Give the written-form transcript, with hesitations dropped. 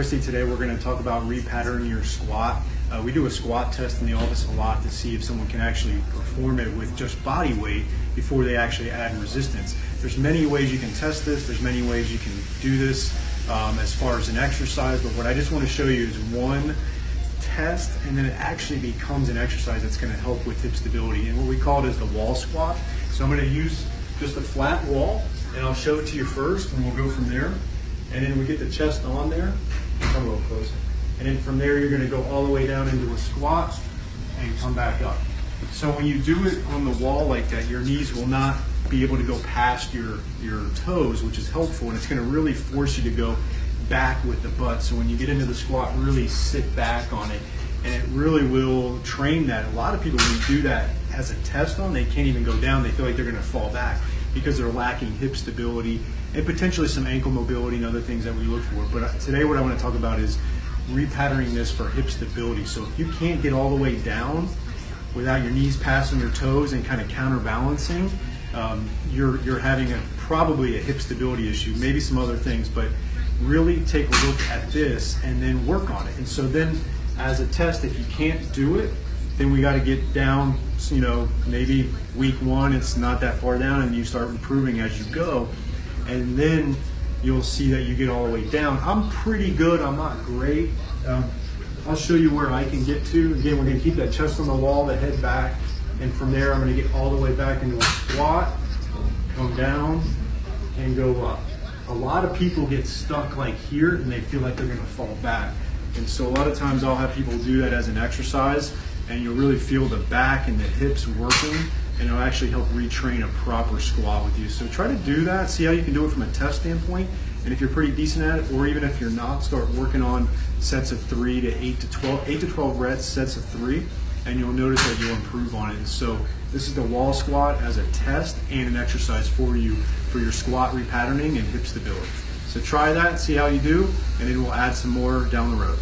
Christie. Today we're going to talk about repatterning your squat. We do a squat test in the office a lot to see if someone can actually perform it with just body weight before they actually add resistance. There's many ways you can test this. There's many ways you can do this as far as an exercise, but what I just want to show you is one test, and then it actually becomes an exercise that's going to help with hip stability, and what we call it is the wall squat. So I'm going to use just a flat wall, and I'll show it to you first, and we'll go from there. And then we get the chest on there. Come a little closer. And then from there, you're going to go all the way down into a squat and come back up. So when you do it on the wall like that, your knees will not be able to go past your toes, which is helpful, and it's going to really force you to go back with the butt. So when you get into the squat, really sit back on it, and it really will train that. A lot of people, when you do that as a test on, they can't even go down. They feel like they're going to fall back because they're lacking hip stability and potentially some ankle mobility and other things that we look for. But today what I want to talk about is repatterning this for hip stability. So if you can't get all the way down without your knees passing your toes and kind of counterbalancing, you're having probably a hip stability issue, maybe some other things, but really take a look at this and then work on it. And so then as a test, if you can't do it, then we got to get down, maybe week one, it's not that far down, and you start improving as you go. And then you'll see that you get all the way down. I'm pretty good, I'm not great. I'll show you where I can get to. Again, we're gonna keep that chest on the wall, the head back, and from there I'm gonna get all the way back into a squat, come down, and go up. A lot of people get stuck like here and they feel like they're gonna fall back. And so a lot of times I'll have people do that as an exercise, and you'll really feel the back and the hips working, and it'll actually help retrain a proper squat with you. So try to do that, see how you can do it from a test standpoint, and if you're pretty decent at it, or even if you're not, start working on sets of 3 to 8 to 12, 8 to 12 reps, sets of 3, and you'll notice that you'll improve on it. And so this is the wall squat as a test and an exercise for you for your squat repatterning and hip stability. So try that, see how you do, and then we'll add some more down the road.